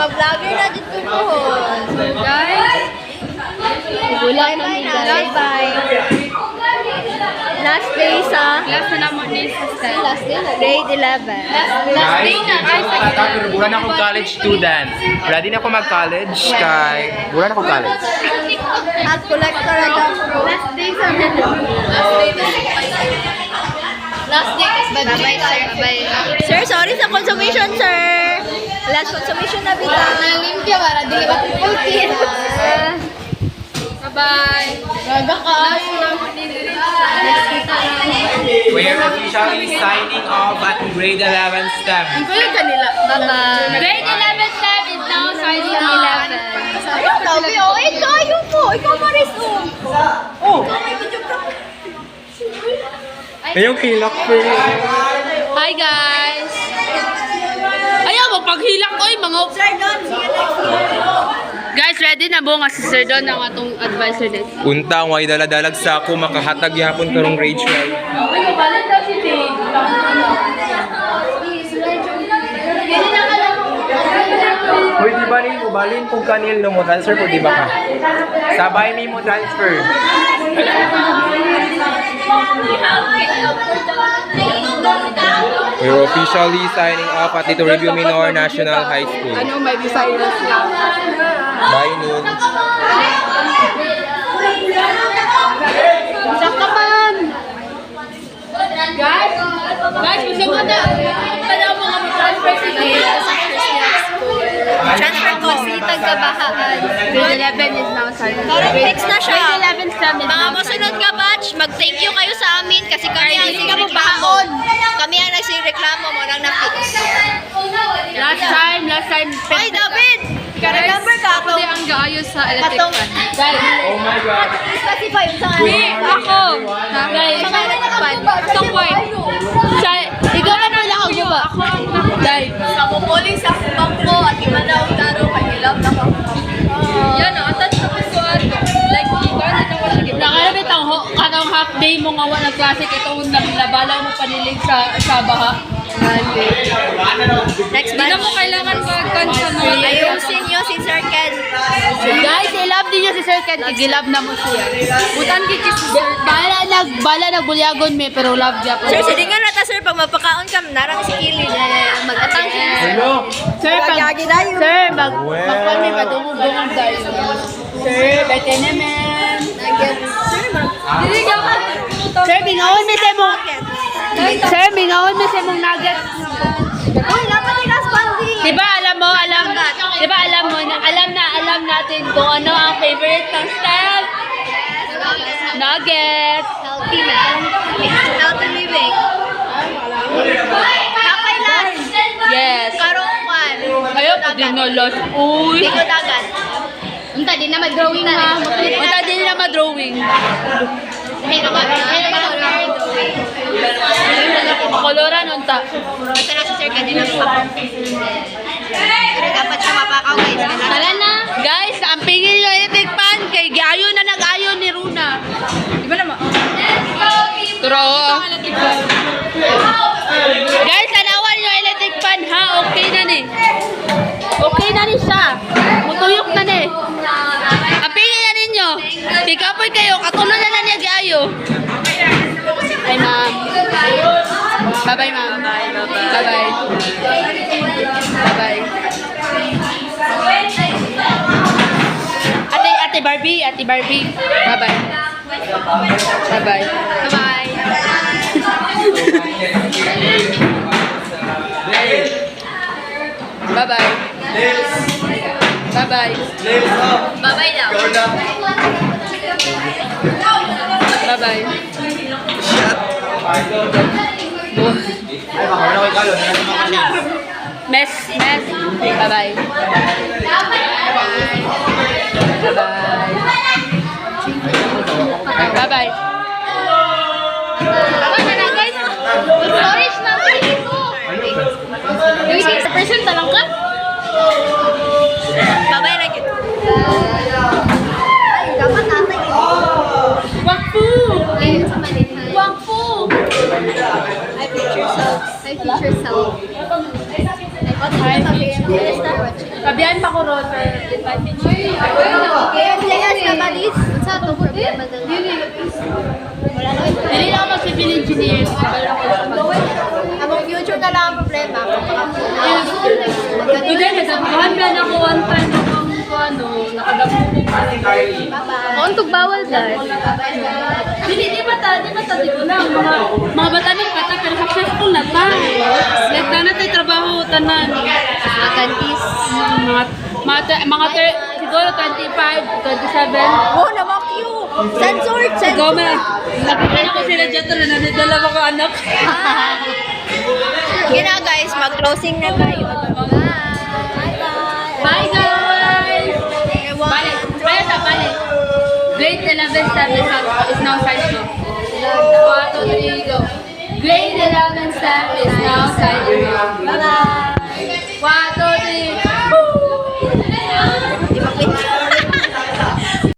Mag-vlogger na dito po. So guys, Bye-bye. Last day sa... last na naman ni sister. Last day na. Grade 11. Last day na guys. Bulan ako college student. Ready na ako mag-college kay... Bulan ako college. At collector ako. Last day sa last day is bye-bye sir. Bye. Sir, sorry sa consumption, sir. Last consumption na bita. Nalimpya para dili ba triple kill. Bye-bye. Gaga ka. Last na naman ni We are officially signing off at grade 11 STEM. Kuya kanila. Bye-bye. Grade 11 STEM is now signing off. Ayaw, tabi. Oh, ikaw, ayaw po. Ikaw, Maris. Oh. Ayong hilak po. Hi guys. Ayaw mo paghilak ko mga guys, ready na bo nga si Sir Don ang atong advisor din. Unta way daladalag sa ako makahatag yapon karong grade 12. Ay, mabalan daw si Dave. Hoy, di ba rin mo balin kung kanil no mo transfer po di ba ka? Sabay mi mo transfer. We're officially signing off at Tito Review Minor National High School. Ano, may designers ka? Bye noon. Saan ka man? Guys, gusto mo na. Pala mo nga mag-transfer si Dave. Transfer ko si Tagkabahaan. Grade 11 is now signing. Parang fix na siya. Grade 11 STEM is Mga now masunod ka batch, mag-thank you kayo sa amin kasi kami ang Hindi ka mo nagreklamo. Kami ang nagsireklamo mo nang na-fix. Last time. Ay, David! Remember ka Kasi ang gaayos sa electric fan. Guys, Oh my God. Kasi pa yung sa ako. Guys, Sa electric fan. itong point. Ikaw na lang ako guba. Ako ang guys. Sa mupuling sa bangko at iba na ang taro kay ilaw na ka. Yan o, attach na ko sa like, ikaw na naman sa gitna. Nakalabit ang katong half day mo nga wala klase itong naglabalaw mo panilig sa baha. Next Hindi na mo batch. kailangan mag-consult mo. Ayusin nyo si Sir Ken. Guys, i-love din niya si Sir Ken. Kigilab na mo siya. Butan kikis si Sir Ken. Bala nagbulyagon me, pero love niya po. Sir, sige nga na ta, sir. Pag mapakaon ka, narang si Kili. Mag-atang si Hello. Sir, magpapal may padungog-dungog tayo. Sir, bete naman. Dili ka ba? Sir, bingawon mo sa mong... Sir, bingawon mo sa mong nugget. Uy, naman ni Last Bandi. Diba alam natin kung ano ang favorite ng staff? Nugget. Healthy na. Healthy living. Kapay last. Yes. Karongwan. Ayaw pa din na lost. Uy. Bigo dagat. Unta din na mag-drawing ha. Unta din na mag-drawing. Makoloran unta. Basta na si Sir Ken din ang pa. Pero dapat siya mapakaw guys. Tala na. Guys, ang pingin yung electric fan kay Gayo na nag-ayo ni Runa. Di ba naman? Turo. Guys, tanawan yung electric fan ha. Okay na ni. Okay na ni siya. Mutuyok na ni. Ang pingin na ninyo. Ikapoy kayo. Katulad na niya Gayo. Bye, ma'am. Bye-bye, ma'am. Bye-bye. Bye-bye. Ate Barbie. Bye-bye. Bye-bye. Bye-bye. Bye-bye. Bye-bye. Babay daw. Bye-bye. Mess. Bye-bye. Bye-bye. Guys, storage na ito. Person talang ka? Babay na kita. Ay, dapat natin. Wakfu! Wakfu! I feature self. Hi, Kabiyan pa ko ron. Kaya players na balis. Sa ito problema na. Wala na. Dili na ako mag-civil engineer. Among future na lang ang problema. Today, nagsabuhan ba na ako one time ano, nakadapo ko. Bye-bye. Kauntog bawal dahil. Di ba ta, di ko lang. Mga bata ng kata, pero successful na ta. Like, na tayo trabaho, tanan. Atlantis. Siguro 25, 27. Oh, naman cute. Censored, censored. Gome, nakita na ko sila dyan, nanidala ko anak. Okay na guys, mag-closing na tayo. Bye guys! Balik, balik sa balik. Grade 11 staff is now science law. 1, 2, 3, go. Grade 11 staff is now science law. Bye-bye.